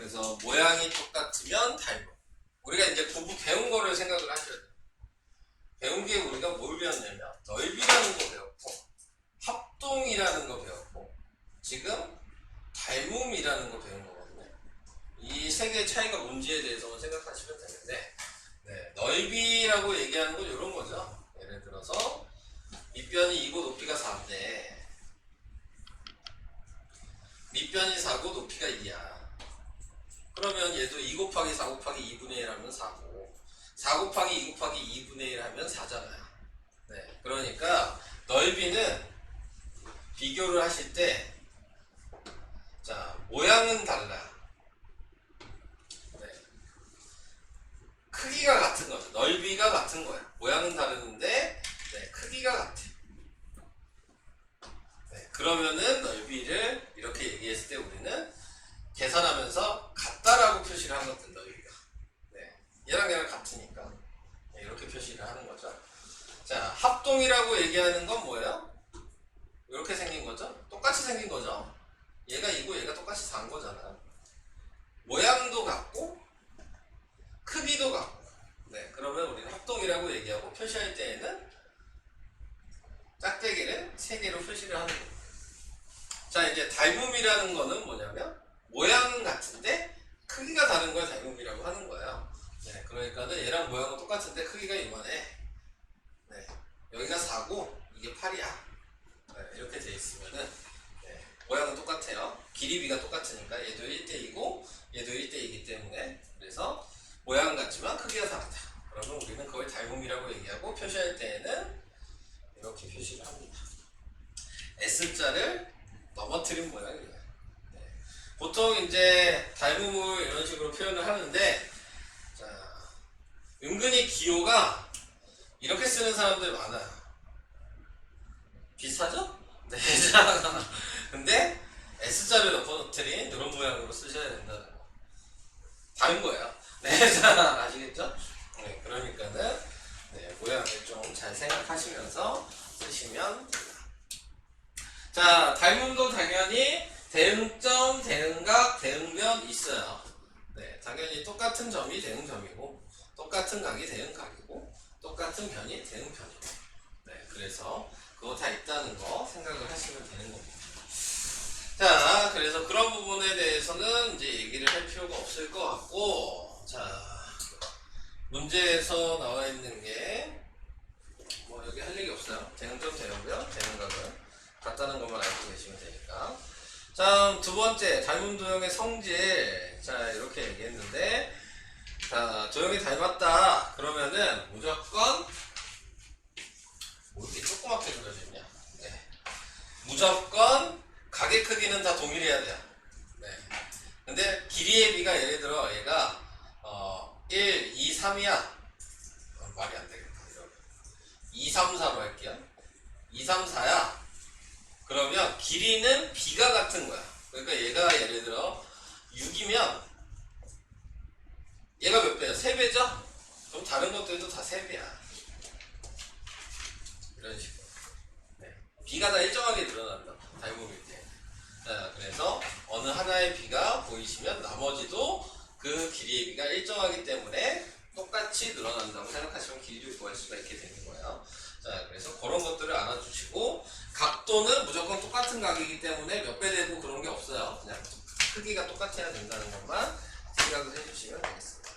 그래서 모양이 똑같으면 닮음. 우리가 이제 공부 배운 거를 생각을 하셔야 돼요. 배운 게 우리가 뭘 배웠냐면 넓이라는 거 배웠고 합동이라는 거 배웠고 지금 닮음이라는 거 배운 거거든요. 이 세 개의 차이가 뭔지에 대해서만 생각하시면 되는데 넓이라고 얘기하는 건 이런 거죠. 예를 들어서 밑변이 2고 높이가 4인데 밑변이 4고 높이가 2야. 그러면 얘도 2 곱하기 4 곱하기 2분의 1 하면 4고 4 곱하기 2 곱하기 2분의 1 하면 4잖아요. 그러니까 넓이는 비교를 하실 때 자, 모양은 달라. 크기가 같은 거죠. 넓이가 같은 거야. 모양은 다르는데 크기가 같아. 그러면은 넓이를 이렇게 얘기했을 때 우리는 계산하면서 같다라고 표시를 하는 것들 넓이가. 얘랑 얘랑 같으니까 이렇게 표시를 하는 거죠. 자, 합동이라고 얘기하는 건 뭐예요? 이렇게 생긴 거죠? 똑같이 생긴 거죠? 얘가 2고 얘가 똑같이 4인 거잖아. 모양도 같고 크기도 같고. 그러면 우리는 합동이라고 얘기하고 표시할 때에는 짝대기를 3개로 표시를 하는 거예요. 자, 이제 닮음이라는 거는 뭐냐면 모양은 같은데 크기가 다른 걸 닮음이라고 하는 거예요. 그러니까는 얘랑 모양은 똑같은데 크기가 이만해. 여기가 4고 이게 8이야. 이렇게 돼 있으면은 모양은 똑같아요. 길이비가 똑같으니까 얘도 1대2고 얘도 1대2이기 때문에 그래서 모양은 같지만 크기가 다르다. 그러면 우리는 그걸 닮음이라고 얘기하고 표시할 때에는 이렇게 표시를 합니다. S자를 넘어뜨린 모양이에요. 보통 이제 닮음을 이런 식으로 표현을 하는데 자, 은근히 기호가 이렇게 쓰는 사람들 많아요. 비슷하죠? 근데 S자를 넘어뜨린 이런 모양으로 쓰셔야 된다는 거. 다른 거예요. 아시겠죠? 그러니까는 모양을 좀 잘 생각하시면서 쓰시면 됩니다. 자, 닮음도 당연히 대응점, 대응각, 대응변 있어요. 당연히 똑같은 점이 대응점이고 똑같은 각이 대응각이고 똑같은 변이 대응변이고 그래서 그거 다 있다는 거 생각을 하시면 되는 겁니다. 자, 그래서 그런 부분에 대해서는 이제 얘기를 할 필요가 없을 것 같고 자, 문제에서 나와 있는 게 뭐 여기 할 얘기 없어요. 대응점, 대응변, 대응각은 같다는 것만 알고 계시면 되니까. 자, 두 번째 닮은 도형의 성질. 자, 이렇게 얘기했는데 자, 도형이 닮았다 그러면은 무조건 뭐 이렇게 조그맣게 그려졌냐. 무조건 각의 크기는 다 동일해야 돼요. 근데 길이의 비가 예를 들어 얘가 1, 2, 3이야. 말이 안 되겠다. 2, 3, 4로 할게요. 2, 3, 4야. 그러면 길이는 비가 같은 거야. 그러니까 얘가 예를 들어 6이면 얘가 몇 배야? 3배죠? 그럼 다른 것들도 다 3배야. 이런 식으로. 비가 다 일정하게 늘어난다. 닮음일 때. 자, 그래서 어느 하나의 비가 보이시면 나머지도 그 길이의 비가 일정하기 때문에 똑같이 늘어난다고 생각하시면 길이를 구할 수가 있게 되는 거예요. 자, 그래서 그런 것들을 알아주시고 각도는 무조건 똑같은 각이기 때문에 몇 배 되고 그런 게 없어요. 그냥 크기가 똑같아야 된다는 것만 생각을 해주시면 되겠습니다.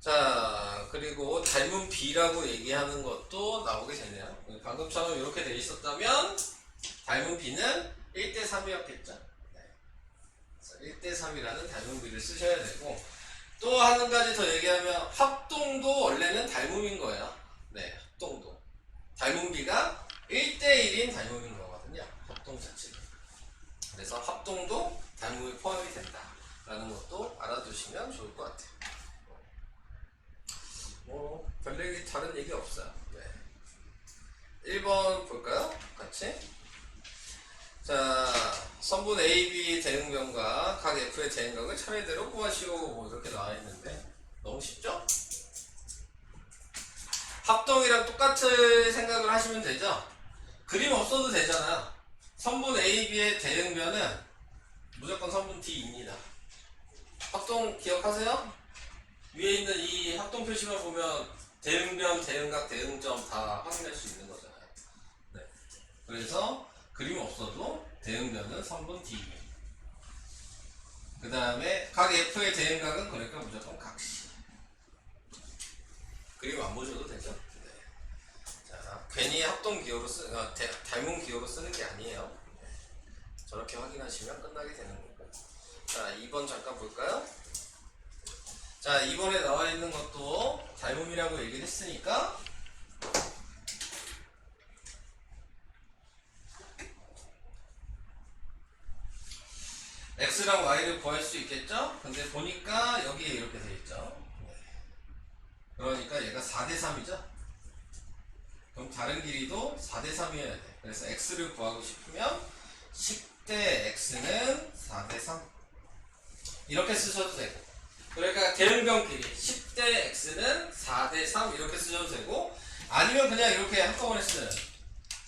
자, 그리고 닮은 비라고 얘기하는 것도 나오게 되네요. 방금처럼 이렇게 돼 있었다면 닮은 비는 1대3이었겠죠. 1대3이라는 닮은 비를 쓰셔야 되고 또 한 가지 더 얘기하면 합동도 원래는 닮음인 거예요. 합동도. 닮은 비가 1대1인 닮음인 거거든요. 합동 자체가. 그래서 합동도 닮음에 포함이 된다라는 것도 알아두시면 좋을 것 같아요. 뭐 별 얘기 다른 얘기 없어요. 1번 볼까요? 같이. 자, 선분 AB 대응변과 각 F의 대응각을 차례대로 구하시오. 뭐 이렇게 나와 있는데 너무 쉽죠? 합동이랑 똑같은 생각을 하시면 되죠? 그림 없어도 되잖아요. 선분 AB의 대응변은 무조건 선분 D입니다. 합동 기억하세요? 위에 있는 이 합동 표시만 보면 대응변, 대응각, 대응점 다 확인할 수 있는 거잖아요. 네. 그래서 그림 없어도 대응변은 3분 D. 그 다음에 각 F의 대응각은 그러니까 무조건 각시. 그림 안 보셔도 되죠. 네. 자, 괜히 합동 기호로 닮은 기호로 쓰는 게 아니에요. 네. 저렇게 확인하시면 끝나게 되는 거고. 자, 2번 잠깐 볼까요? 자, 2번에 나와 있는 것도 닮음이라고 얘기를 했으니까 x랑 y를 구할 수 있겠죠? 근데 보니까 여기에 이렇게 돼 있죠. 그러니까 얘가 4대3이죠? 그럼 다른 길이도 4대3이어야 돼. 그래서 x를 구하고 싶으면 10대 x는 4대3 이렇게 쓰셔도 되고, 그러니까 대응변 길이 10대 x는 4대3 이렇게 쓰셔도 되고, 아니면 그냥 이렇게 한꺼번에 쓰는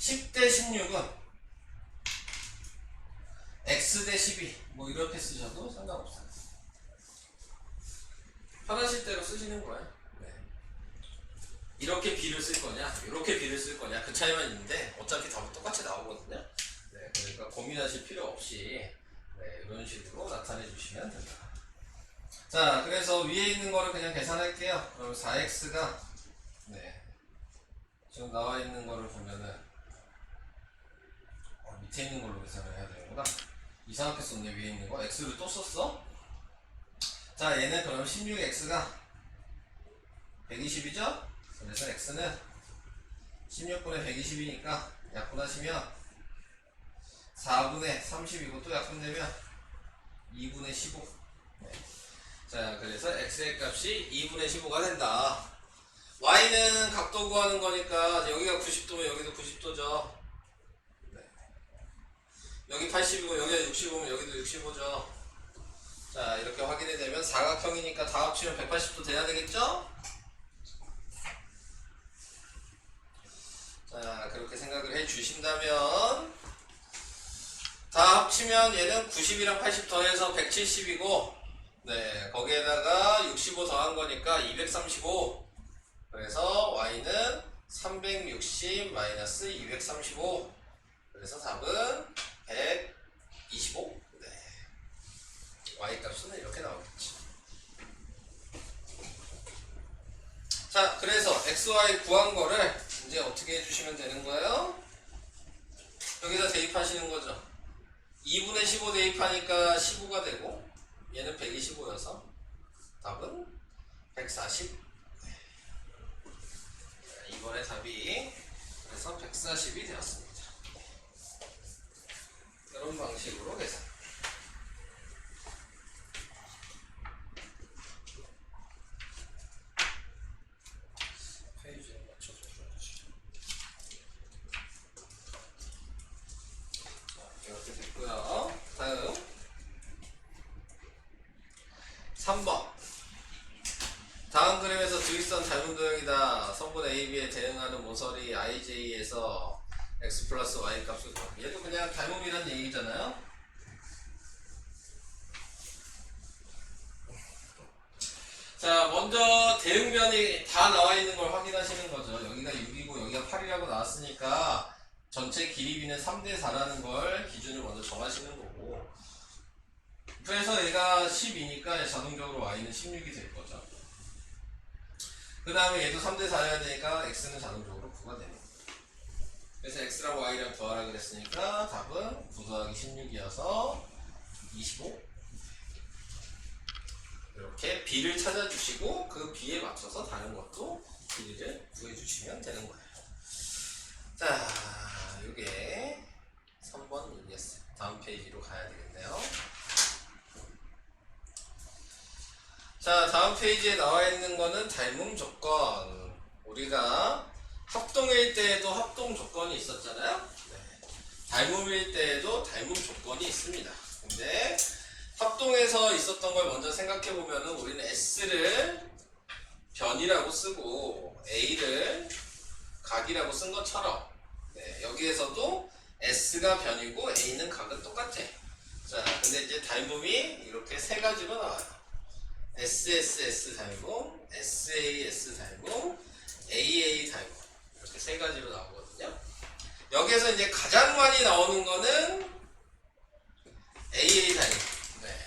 10대 16은 x 대 12 뭐 이렇게 쓰셔도 상관없어요. 편하실 대로 쓰시는 거예요. 네. 이렇게 b를 쓸 거냐, 이렇게 b를 쓸 거냐, 그 차이만 있는데 어차피 답은 똑같이 나오거든요. 네, 그러니까 고민하실 필요 없이 네, 이런 식으로 나타내 주시면 된다. 자, 그래서 위에 있는 거를 그냥 계산할게요. 그럼 4x가 네, 지금 나와 있는 거를 보면은 밑에 있는 걸로 계산을 해야 되는구나. 이상하게 썼네. 위에 있는 거 x를 또 썼어. 자, 얘는 그럼 16x가 120이죠? 그래서 x는 16분의 120이니까 약분하시면 4분의 30이고 또 약분되면 2분의 15. 네. 자, 그래서 x의 값이 2분의 15가 된다. y는 각도 구하는 거니까 여기가 90도면 여기도 90도죠. 네. 여기 80이고 여기가 65면 여기도 65죠. 자, 이렇게 확인이 되면 사각형이니까 다 합치면 180도 돼야 되겠죠? 자, 그렇게 생각을 해 주신다면 다 합치면 얘는 90이랑 80 더해서 170이고, 네, 거기에다가 65 더한 거니까 235. 그래서 y는 360 마이너스 235. 그래서 답은 125. 네. y 값은 이렇게 나오겠지. 자, 그래서 xy 구한 거를 이제 어떻게 해주시면 되는 거예요? 여기다 대입하시는 거죠. 2분의 15 대입하니까 15가 되고, 얘는 125여서 답은 140. 이번에 답이 그래서 140이 되었습니다. 이런 방식으로 계산. 페이지에 맞춰서 줘야지. 자, 이렇게 됐고요. 다음 3번. 다음 그림에서 주익선 닮은 도형이다. 성분 AB에 대응하는 모서리 IJ에서 x 플러스 y 값을 구하라. 얘도 그냥 닮음이란 얘기잖아요. 자, 먼저 대응변이 다 나와 있는 걸 확인하시는 거죠. 여기가 6이고 여기가 8이라고 나왔으니까 전체 길이비는 3대 4라는 걸 기준을 먼저 정하시는 거고, 그래서 얘가 12니까 자동적으로 y는 16이 될 거죠. 그 다음에 얘도 3대 4여야 되니까 x는 자동적으로 9가 되는 거예요. 그래서 x랑 y랑 더하라 그랬으니까 답은 9 더하기 16이어서 25. 이렇게 b를 찾아주시고 그 b에 맞춰서 다른 것도 길이를 구해주시면 되는 거예요. 자, 이게 3번 이겠어요. 다음 페이지로 가야 되겠네요. 자, 다음 페이지에 나와 있는 거는 닮음 조건. 우리가 합동일 때에도 합동 조건이 있었잖아요. 네. 닮음일 때에도 닮음 조건이 있습니다. 근데 합동에서 있었던 걸 먼저 생각해 보면은 우리는 s를 변이라고 쓰고 a를 각이라고 쓴 것처럼, 네, 여기에서도 s가 변이고 a는 각은 똑같아. 자, 근데 이제 닮음이 이렇게 세 가지로 나와요. SSS 닮음, SAS 닮음, AA 닮음 이렇게 세 가지로 나오거든요. 여기에서 이제 가장 많이 나오는 거는 AA 닮음. 네.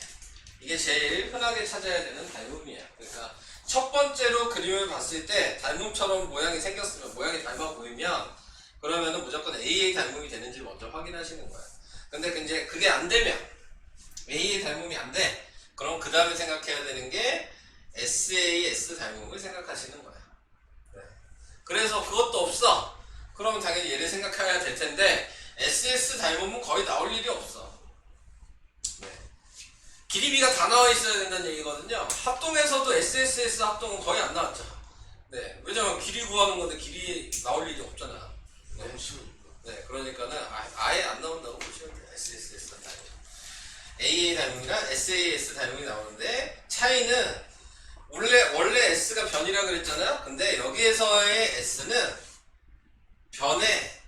이게 제일 흔하게 찾아야 되는 닮음이에요. 그러니까 첫 번째로 그림을 봤을 때 닮음처럼 모양이 생겼으면, 모양이 닮아 보이면 그러면은 무조건 AA 닮음이 되는지 먼저 확인하시는 거예요. 근데 이제 그게 안 되면, AA 닮음이 안 돼. 그럼 그 다음에 생각해야 되는 게 SAS 닮음을 생각하시는 거예요. 네. 그래서 그것도 없어. 그러면 당연히 얘를 생각해야 될 텐데 SS 닮음은 거의 나올 일이 없어. 네. 길이비가 다 나와 있어야 된다는 얘기거든요. 합동에서도 SSS 합동은 거의 안 나왔죠. 네. 왜냐면 길이 구하는 건데 길이 나올 일이 없잖아. 네. 네. 그러니까는 아예 안 나온다고 보시면 돼요. SSS 닮음. AA 닮음이랑 SAS 닮음이 나오는데 차이는 원래 S가 변이라 그랬잖아요. 근데 여기에서의 S는 변의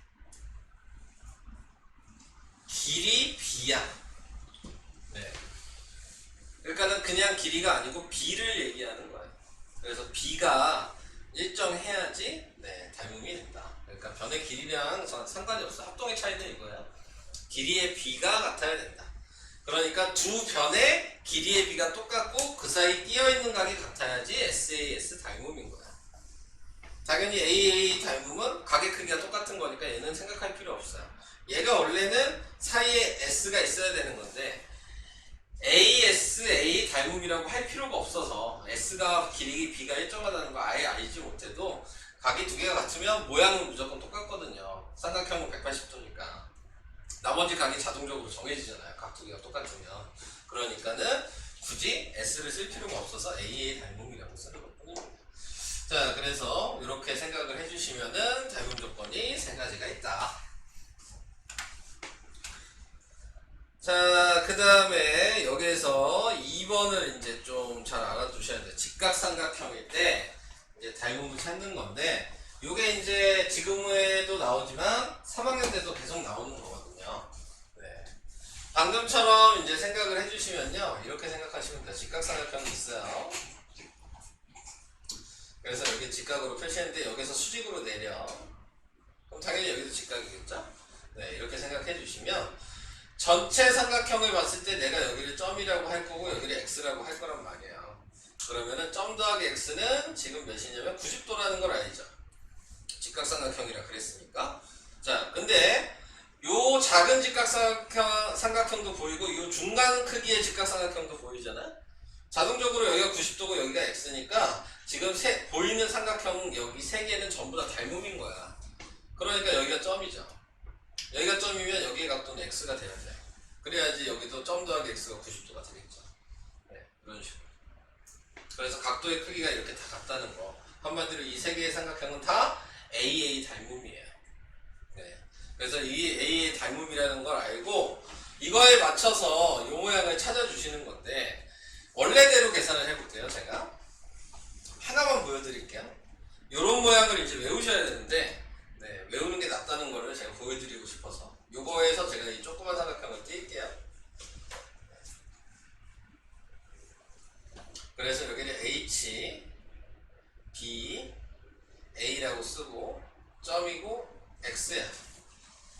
길이 B야. 네. 그러니까는 그냥 길이가 아니고 B를 얘기하는 거예요. 그래서 B가 일정해야지 네, 닮음이 된다. 그러니까 변의 길이랑 상관이 없어. 합동의 차이는 이거야. 길이의 B가 같아야 된다. 그러니까 두 변의 길이의 B가 똑같고 그 사이 끼어있는 각이 같아야지 SAS 닮음인 거야. 당연히 AA 닮음은 각의 크기가 똑같은 거니까 얘는 생각할 필요 없어요. 얘가 원래는 사이에 S가 있어야 되는 건데 ASA 닮음이라고 할 필요가 없어서 S가 길이 B가 일정하다는 거 아예 알지 못해도 각이 두 개가 같으면 모양은 무조건 똑같거든요. 삼각형은 180도니까. 나머지 각이 자동적으로 정해지잖아요. 각 두 개가 똑같으면. 그러니까는 굳이 S를 쓸 필요가 없어서 AA 닮음이라고 쓰는 것 뿐입니다. 자, 그래서 이렇게 생각을 해주시면은 닮음 조건이 세 가지가 있다. 자, 그 다음에 여기에서 2번을 이제 좀 잘 알아두셔야 돼요. 직각삼각형일 때 이제 닮음을 찾는 건데, 요게 이제 지금에도 나오지만 3학년 때도 계속 나오는 거거든요. 네. 방금처럼 이제 생각을 해주시면요. 이렇게 생각하시면 돼요. 직각삼각형이 있어요. 그래서 여기 직각으로 표시했는데 여기서 수직으로 내려. 그럼 당연히 여기도 직각이겠죠? 네, 이렇게 생각해 주시면 전체 삼각형을 봤을 때 내가 여기를 점이라고 할 거고 여기를 x라고 할 거란 말이에요. 그러면은 점 더하기 x는 지금 몇이냐면 90도라는 걸 알죠? 직각삼각형이라 그랬으니까. 자, 근데 요 작은 직각삼각형도 보이고 요 중간 크기의 직각삼각형도 보이잖아요? 자동적으로 여기가 90도고 여기가 x니까 지금 보이는 삼각형 여기 세 개는 전부 다 닮음인 거야. 그러니까 여기가 점이죠. 여기가 점이면 여기의 각도는 x가 돼야 돼. 그래야지 여기도 점 더하기 x가 90도가 되겠죠. 네, 이런 식으로. 그래서 각도의 크기가 이렇게 다 같다는 거. 한마디로 이 세 개의 삼각형은 다 AA 닮음이에요. 네. 그래서 이 AA 닮음이라는 걸 알고 이거에 맞춰서 이 모양을 찾아주시는 건데 원래대로 계산을 해볼게요. 제가 하나만 보여드릴게요. 이런 모양을 이제 외우셔야 되는데 네, 외우는 게 낫다는 거를 제가 보여드리고 싶어서 요거에서 제가 이 조그만 삼각형을 띄울게요. 그래서 여기를 H, B, A라고 쓰고 점이고 X야.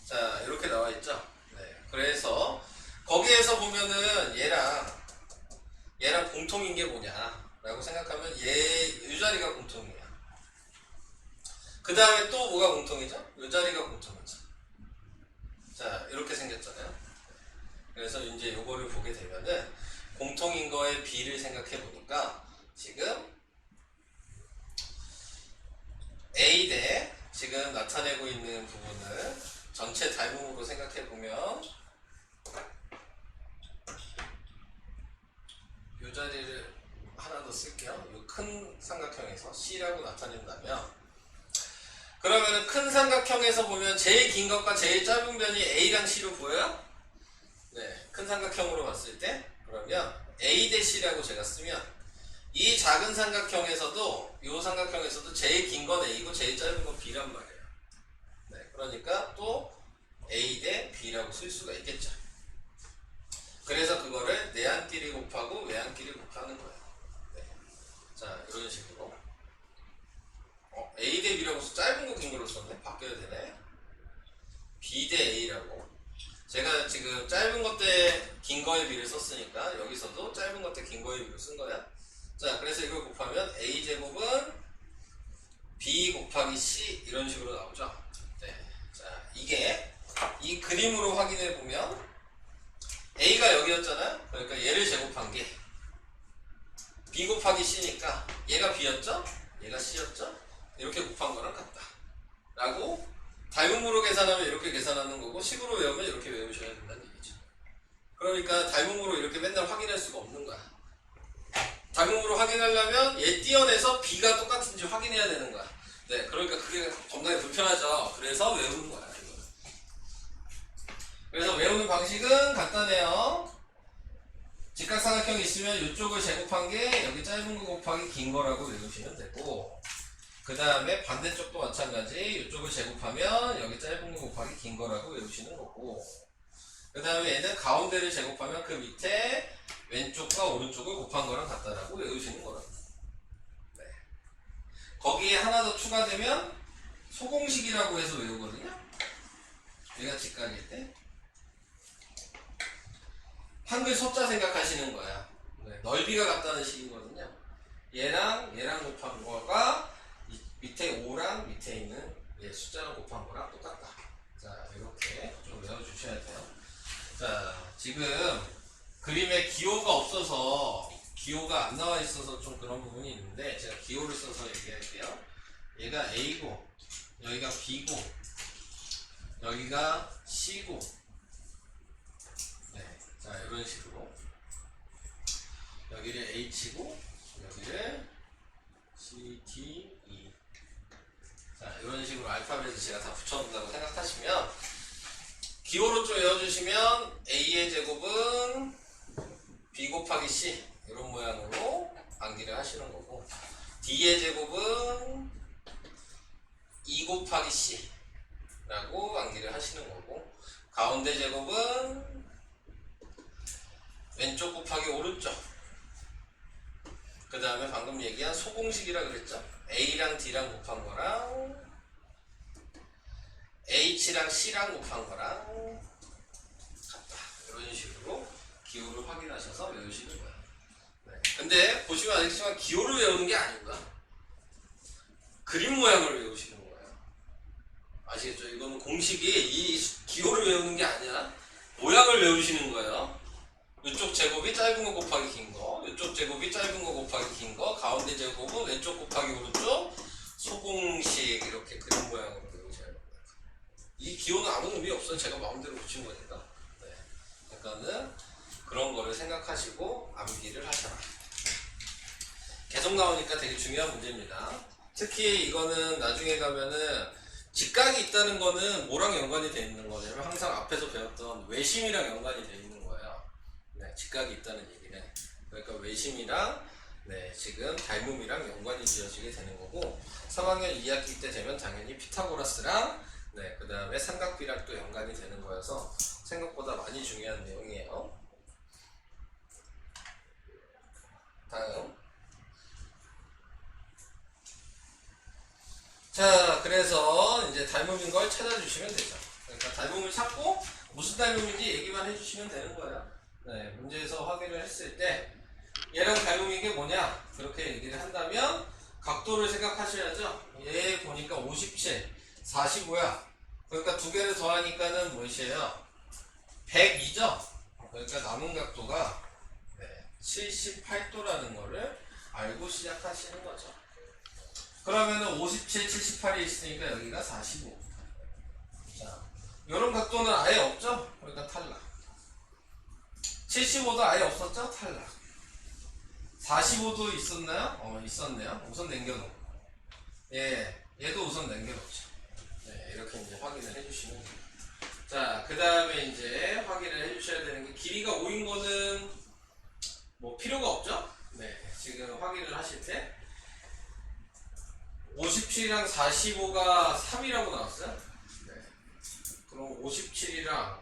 자, 이렇게 나와 있죠. 네, 그래서 거기에서 보면은 얘랑 공통인 게 뭐냐 라고 생각하면 이 자리가 공통이에요. 그 다음에 또 뭐가 공통이죠? 이 자리가 공통이죠. 자, 이렇게 생겼잖아요. 그래서 이제 요거를 보게 되면은 공통인 거에 B를 생각해 보니까 지금 A 대 지금 나타내고 있는 부분을 전체 닮음으로 생각해 보면 이 자리를 하나 더 쓸게요. 이 큰 삼각형에서 C라고 나타낸다면 그러면은 큰 삼각형에서 보면 제일 긴 것과 제일 짧은 변이 A랑 C로 보여요? 네, 큰 삼각형으로 봤을 때 그러면 A 대 C라고 제가 쓰면 이 작은 삼각형에서도 이 삼각형에서도 제일 긴 건 A고 제일 짧은 건 B란 말이에요. 네, 그러니까 또 A 대 B라고 쓸 수가 있겠죠. 그래서 그거를 내한끼리 곱하고 외한끼리 곱하는 거예요. 네. 자, 이런 식으로. A 대 B라고 짧은 거 긴 거로 썼네? 바뀌어야 되네. B 대 A라고. 제가 지금 짧은 것 때 긴 거의 B를 썼으니까 여기서도 짧은 것 때 긴 거의 B를 쓴 거야. 자, 그래서 이걸 곱하면 A제곱은 B 곱하기 C 이런 식으로 나오죠. 네. 자, 이게 이 그림으로 확인해 보면 A가 여기였잖아요. 그러니까 얘를 제곱한 게 B 곱하기 C니까 얘가 B였죠? 얘가 C였죠? 이렇게 곱한 거랑 같다. 라고 닮음으로 계산하면 이렇게 계산하는 거고 식으로 외우면 이렇게 외우셔야 된다는 얘기죠. 그러니까 닮음으로 이렇게 맨날 확인할 수가 없는 거야. 닮음으로 확인하려면 얘 띄어내서 B가 똑같은지 확인해야 되는 거야. 네, 그러니까 그게 겁나게 불편하죠. 그래서 외우는 거야. 이거는. 그래서 외우는 방식은 간단해요. 직각삼각형이 있으면 이쪽을 제곱한 게 여기 짧은 거 곱하기 긴 거라고 외우시면 되고, 그 다음에 반대쪽도 마찬가지 이쪽을 제곱하면 여기 짧은 거 곱하기 긴 거라고 외우시는 거고, 그 다음에 얘는 가운데를 제곱하면 그 밑에 왼쪽과 오른쪽을 곱한 거랑 같다라고 외우시는 거라고. 네. 거기에 하나 더 추가되면 소공식이라고 해서 외우거든요. 얘가 직각일 때 한글 소자 생각하시는 거야. 네. 넓이가 같다는 식이거든요. 얘랑 곱한 거가 밑에 5랑 밑에 있는 얘 숫자랑 곱한 거랑 똑같다. 자, 이렇게 좀 외워주셔야 돼요. 자, 지금 그림에 기호가 없어서, 기호가 안 나와 있어서 좀 그런 부분이 있는데, 제가 기호를 써서 얘기할게요. 얘가 A고, 여기가 B고, 여기가 C고, 네, 자, 이런 식으로. 여기를 H고, 여기를 C, D, E. 자, 이런 식으로 알파벳을 제가 다 붙여놓는다고 생각하시면, 기호로 좀 외워주시면 A의 제곱은 B 곱하기 C 이런 모양으로 암기를 하시는 거고, D의 제곱은 2 곱하기 C 라고 암기를 하시는 거고, 가운데 제곱은 왼쪽 곱하기 오른쪽, 그 다음에 방금 얘기한 소공식이라 그랬죠. A랑 D랑 곱한 거랑 H랑 C랑 곱한 거랑 같다. 이런 식으로 기호를 확인하셔서 외우시는 거예요. 네. 근데 보시면 알겠지만 기호를 외우는 게 아니구나. 그림 모양을 외우시는 거예요. 아시겠죠? 이거는 공식이 이 기호를 외우는 게 아니라 모양을 외우시는 거예요. 이쪽 제곱이 짧은 거 곱하기 긴 거, 이쪽 제곱이 짧은 거 곱하기 긴 거, 가운데 제곱은 왼쪽 곱하기 오른쪽, 소공식 이렇게 그림 모양으로 외우셔야 됩니다. 이 기호는 아무 의미 없어요. 제가 마음대로 붙인 거니까. 네. 그러니까는 그런 거를 생각하시고 암기를 하셔라. 계속 나오니까 되게 중요한 문제입니다. 특히 이거는 나중에 가면은 직각이 있다는 거는 뭐랑 연관이 돼 있는 거냐면 항상 앞에서 배웠던 외심이랑 연관이 돼 있는 거예요. 네, 직각이 있다는 얘기는. 그러니까 외심이랑 네, 지금 닮음이랑 연관이 지어지게 되는 거고, 3학년 2학기 때 되면 당연히 피타고라스랑 네, 그 다음에 삼각비랑 또 연관이 되는 거여서 생각보다 많이 중요한 내용이에요. 다음. 자, 그래서 이제 닮음인 걸 찾아주시면 되죠. 그러니까 닮음을 찾고 무슨 닮음인지 얘기만 해주시면 되는 거예요. 네, 문제에서 확인을 했을 때 얘랑 닮음인 게 뭐냐? 그렇게 얘기를 한다면 각도를 생각하셔야죠. 얘 보니까 57, 45야. 그러니까 두 개를 더하니까는 무엇이에요? 102죠? 그러니까 남은 각도가 78도라는 거를 알고 시작하시는 거죠. 그러면은 57, 78이 있으니까 여기가 45. 자, 이런 각도는 아예 없죠? 그러니까 탈락. 75도 아예 없었죠? 탈락. 45도 있었나요? 있었네요. 우선 남겨놓고. 예, 얘도 우선 남겨놓죠. 네, 이렇게 이제 확인을 해주시면 돼요. 자, 그 다음에 이제 확인을 해주셔야 되는 게, 길이가 5인 거는 뭐 필요가 없죠? 네, 지금 확인을 하실 때 57이랑 45가 3이라고 나왔어요. 네. 그럼 57이랑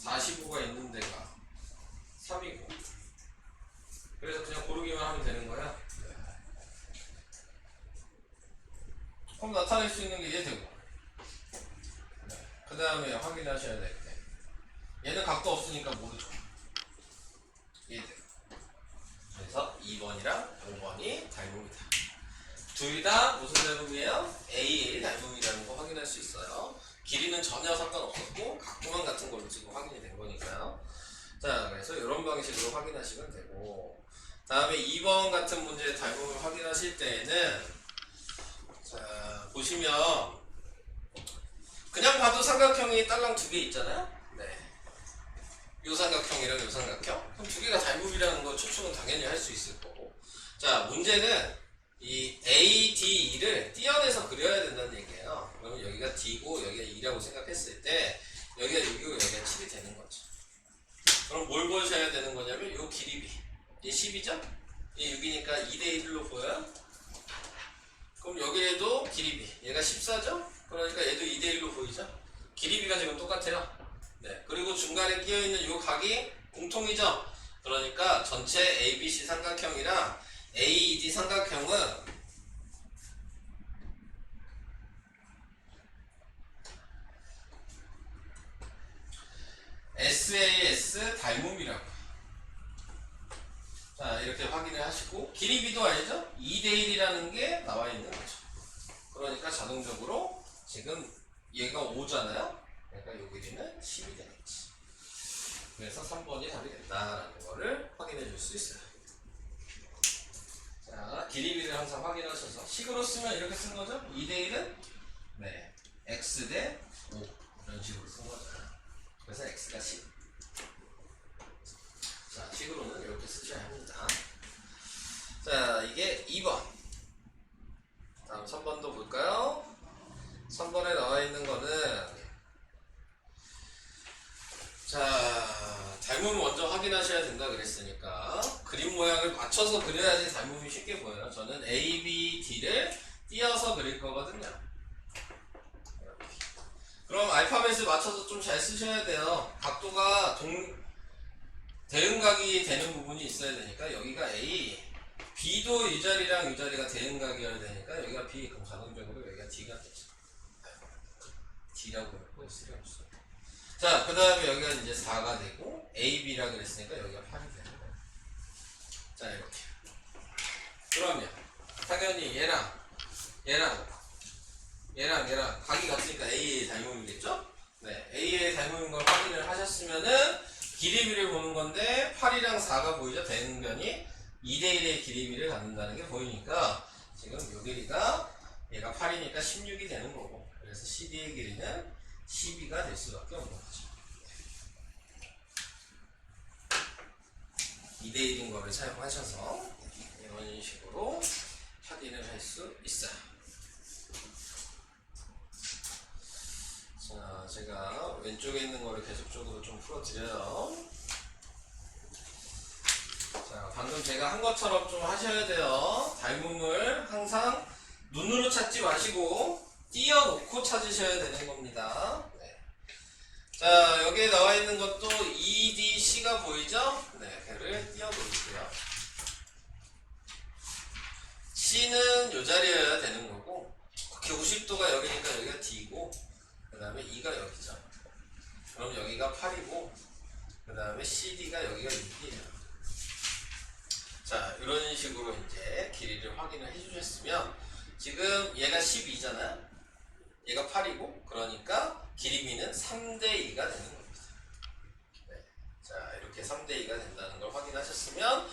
45가 있는 데가 3이고, 그래서 그냥 고르기만 하면 되는 거야. 네. 그럼 나타낼 수 있는 게 얘 되고. 네. 그 다음에 확인하셔야 될 때. 얘는 각도 없으니까 모르죠. 얘 되고. 그래서 2번이랑 5번이 닮음이다. 둘 다 무슨 닮음이에요? A1 닮음이라는 거 확인할 수 있어요. 길이는 전혀 상관없었고 각도만 같은 걸로 지금 확인이 된 거니까요. 자, 그래서 이런 방식으로 확인하시면 되고, 다음에 2번 같은 문제의 닮음을 확인하실 때에는, 자, 보시면 그냥 봐도 삼각형이 딸랑 두 개 있잖아요. 네. 요 삼각형이랑 요 삼각형. 그럼 두 개가 닮음이라는 거 추측은 당연히 할 수 있을 거고. 자, 문제는 이 A, D, E를 띄어내서 그려야 된다는 얘기예요. 그러면 여기가 D고 여기가 E라고 생각했을 때 여기가 6이고 여기가 7이 되는 거죠. 그럼 뭘 보셔야 되는 거냐면 요 길이비. 얘 10이죠? 얘 6이니까 2대 1로 보여요? 그럼 여기에도 길이비. 얘가 14죠? 그러니까 얘도 2대 1로 보이죠? 길이비가 지금 똑같아요. 네. 그리고 중간에 끼어있는 요 각이 공통이죠? 그러니까 전체 ABC 삼각형이랑 AED 삼각형은 SAS 닮음이라고. 자, 이렇게 확인을 하시고, 길이비도 알죠? 2대1이라는 게 나와 있는 거죠. 그러니까 자동적으로 지금 얘가 5잖아요? 그러니까 요 길이는 10이 되겠지. 그래서 3번이 답이 된다라는 거를 확인해 줄 수 있어요. 자, 길이비를 항상 확인하셔서 식으로 쓰면 이렇게 쓴 거죠? 2대1은 네, x 대 5 이런 식으로 쓴 거죠. 그래서 x가 10. 자, 식으로는 이렇게 쓰셔야 합니다. 자, 이게 2번. 다음 3번도 볼까요? 3번에 나와 있는 거는, 자, 닮음을 먼저 확인하셔야 된다 그랬으니까 그림 모양을 맞춰서 그려야지 닮음이 쉽게 보여요. 저는 A, B, D를 띄어서 그릴 거거든요. 이렇게. 그럼 알파벳을 맞춰서 좀 잘 쓰셔야 돼요. 각도가 대응각이 되는 부분이 있어야 되니까 여기가 A, B도 이 자리랑 이 자리가 대응각이어야 되니까 여기가 B, 그럼 자동적으로 여기가 D가 되죠. D라고 했고 C라고 했어요. 자, 그 다음에 여기가 이제 4가 되고 A, B라 그랬으니까 여기가 8이 되는 거예요. 자, 이렇게. 그러면 당연히 얘랑 각이 같으니까 A의 닮음이겠죠? 네, A의 닮음인 걸 확인을 하셨으면은 길이비를 보는 건데 8이랑 4가 보이죠? 대응변이 2대1의 길이비를 갖는다는 게 보이니까 지금 요 길이가 얘가 8이니까 16이 되는 거고, 그래서 CD의 길이는 12가 될 수밖에 없는 거죠. 2대1인 거를 사용하셔서 이런 식으로 확인을 할 수 있어요. 자, 제가 왼쪽에 있는 거를 계속적으로 좀 풀어드려요. 자, 방금 제가 한 것처럼 좀 하셔야 돼요. 닮음을 항상 눈으로 찾지 마시고 띄어놓고 찾으셔야 되는 겁니다. 네. 자, 여기에 나와 있는 것도 EDC가 보이죠? 네, 걔를 띄어놓을게요. C는 요 자리여야 되는 거고, 90도가 여기니까 여기가 D고, 그 다음에 E가 여기죠. 그럼 여기가 8이고, 그 다음에 CD가 여기가 6이에요. 자, 이런 식으로 이제 길이를 확인을 해주셨으면, 지금 얘가 12잖아요? 얘가 8이고, 그러니까 길이비는 3대2가 되는 겁니다. 네. 자, 이렇게 3대2가 된다는 걸 확인하셨으면,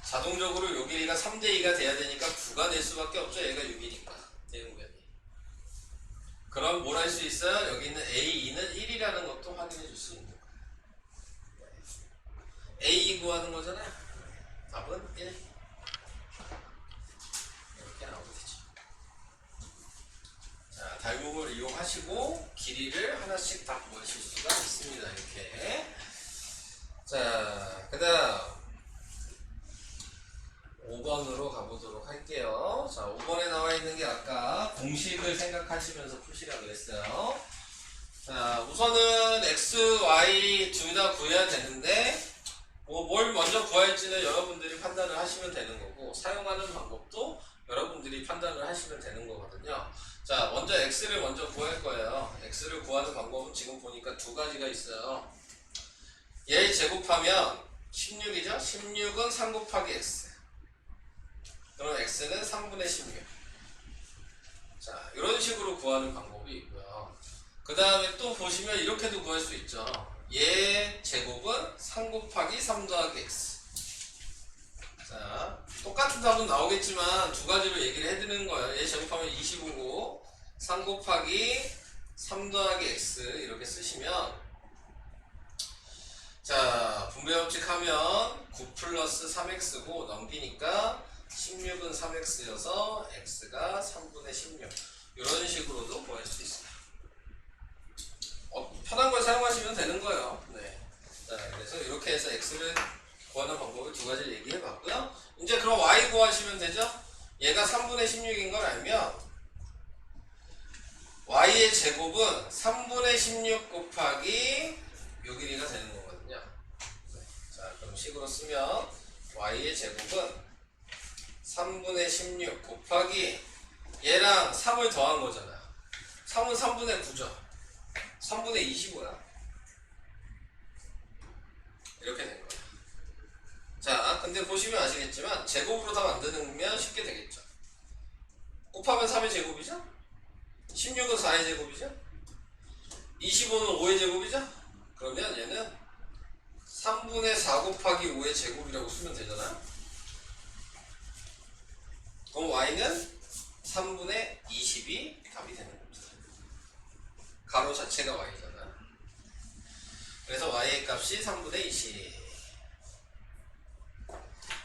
자동적으로 요 길이가 3대2가 돼야 되니까 9가 될 수밖에 없죠. 얘가 6이니까. 대응변이. 그럼 뭘 할 수 있어요? 여기 있는 A2는 1이라는 것도 확인해 줄 수 있는 거예요. 네. A2 구하는 거잖아요. 답은 1. 이렇게 나오게 되죠. 자, 닮음을 이용하시고 길이를 하나씩 다 구하실 수가 있습니다. 이렇게. 자, 그 다음 5번으로 가보도록 할게요. 자, 5번에 나와 있는 게 아까 공식을 생각하시면서 푸시라고 했어요. 자, 우선은 X, Y 둘 다 구해야 되는데, 뭘 먼저 구할지는 여러분들이 판단을 하시면 되는 거고, 사용하는 방법도 여러분들이 판단을 하시면 되는 거거든요. 자, 먼저 x를 먼저 구할 거예요. x를 구하는 방법은 지금 보니까 두 가지가 있어요. 얘 제곱하면 16이죠? 16은 3 곱하기 x. 그럼 x는 3분의 16. 자, 이런 식으로 구하는 방법이 있고요. 그 다음에 또 보시면 이렇게도 구할 수 있죠. 얘 제곱은 3 곱하기 3 더하기 x. 자, 똑같은 답은 나오겠지만 두 가지로 얘기를 해드리는 거예요. 얘 제곱하면 25고 3 곱하기 3 더하기 x 이렇게 쓰시면, 자, 분배법칙 하면 9 플러스 3x고 넘기니까 16은 3x여서 x가 3분의 16. 이런 식으로도 구할 수 있어요. 편한 걸 사용하시면 되는 거예요. 네. 자, 그래서 이렇게 해서 x를 구하는 방법을 두 가지를 얘기해 봤고요. 이제 그럼 y 구하시면 되죠? 얘가 3분의 16인 걸 알면 y의 제곱은 3분의 16 곱하기 요 길이가 되는 거거든요. 네. 자, 그럼 식으로 쓰면 y의 제곱은 3분의 16 곱하기 얘랑 3을 더한 거잖아요. 3은 3분의 9죠. 3분의 25야. 이렇게 된 거예요. 자, 근데 보시면 아시겠지만 제곱으로 다 만드면 쉽게 되겠죠. 곱하면 3의 제곱이죠? 16은 4의 제곱이죠? 25는 5의 제곱이죠? 그러면 얘는 3분의 4 곱하기 5의 제곱이라고 쓰면 되잖아요? 그럼 y는 3분의 20이 답이 되는 겁니다. 가로 자체가 y잖아요. 그래서 y의 값이 3분의 20.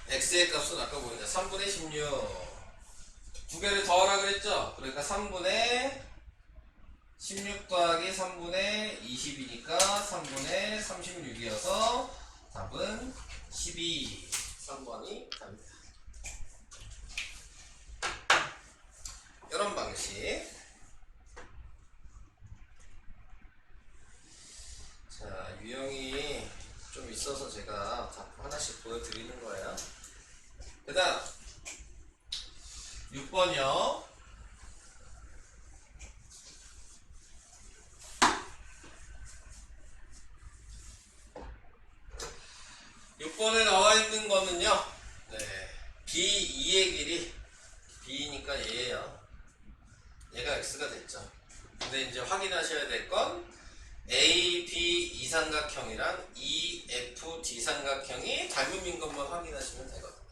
x의 값은 아까 보니까 3분의 16. 두 개를 더하라 그랬죠? 그러니까 3분의 16 더하기 3분의 20이니까 3분의 36이어서 답은 12. 3번이 답입니다. 이런 방식. 자, 유형이 좀 있어서 제가 답 하나씩 보여드리는 거예요. 그 다음 6번이요. 6번에 나와 있는 거는요, 네, B2의 길이, B니까 얘예요. 얘가 X가 됐죠. 근데 이제 확인하셔야 될 건 A, B 이삼각형이랑 E, F, D 삼각형이 닮음인 것만 확인하시면 되거든요.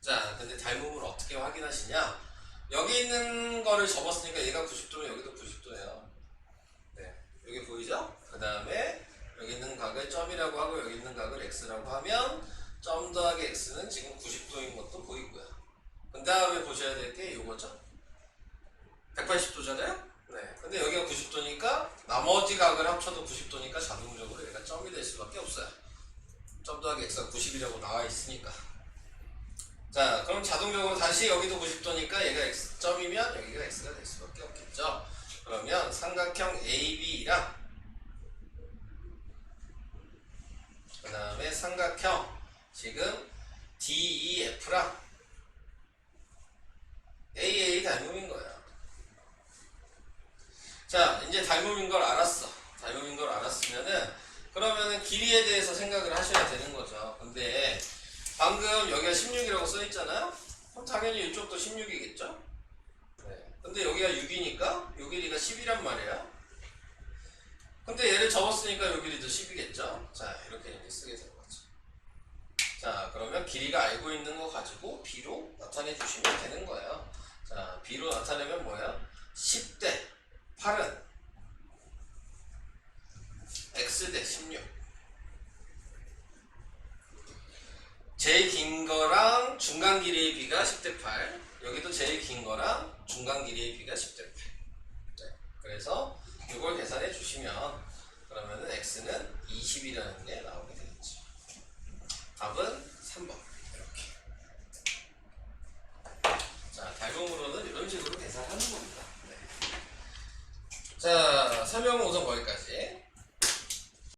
자, 근데 닮음을 어떻게 확인하시냐? 여기 있는 거를 접었으니까 얘가 90도면 여기도 90도예요. 네, 여기 보이죠? 그 다음에 여기 있는 각을 점이라고 하고 여기 있는 각을 x라고 하면 점 더하기 x는 지금 90도인 것도 보이고요. 그 다음에 보셔야 될 게 이거죠. 180도잖아요? 네. 근데 여기가 90도니까 나머지 각을 합쳐도 90도니까 자동적으로 얘가 점이 될 수밖에 없어요. 점 더하기 x가 90이라고 나와 있으니까. 자, 그럼 자동적으로 다시 여기도 90도니까 얘가 x점이면 여기가 x가 될 수밖에 없겠죠. 그러면 삼각형 AB랑 그 다음에 삼각형 지금 DEF랑 AA 닮음인 거예요. 자, 이제 닮음인 걸 알았어. 닮음인 걸 알았으면은 그러면은 길이에 대해서 생각을 하셔야 되는 거죠. 근데 방금 여기가 16이라고 써 있잖아요. 그럼 당연히 이쪽도 16이겠죠. 네. 근데 여기가 6이니까 요 길이가 10이란 말이에요. 근데 얘를 접었으니까 요 길이도 10이겠죠. 자, 이렇게 이제 쓰게 되는 거죠. 자, 그러면 길이가 알고 있는 거 가지고 B로 나타내 주시면 되는 거예요. 자, B로 나타내면 뭐예요? 10대 8은 X 대 16. 제일 긴 거랑 중간 길이의 B가 10대 8. 여기도 제일 긴 거랑 중간 길이의 B가 10대 8. 네. 그래서 이걸 계산해 주시면 그러면은 X는 20이라는 게 나오게 되겠죠. 답은 3번. 이렇게. 자, 닮음으로는 이런 식으로 계산하는 겁니다. 네. 자, 설명은 우선 거기까지.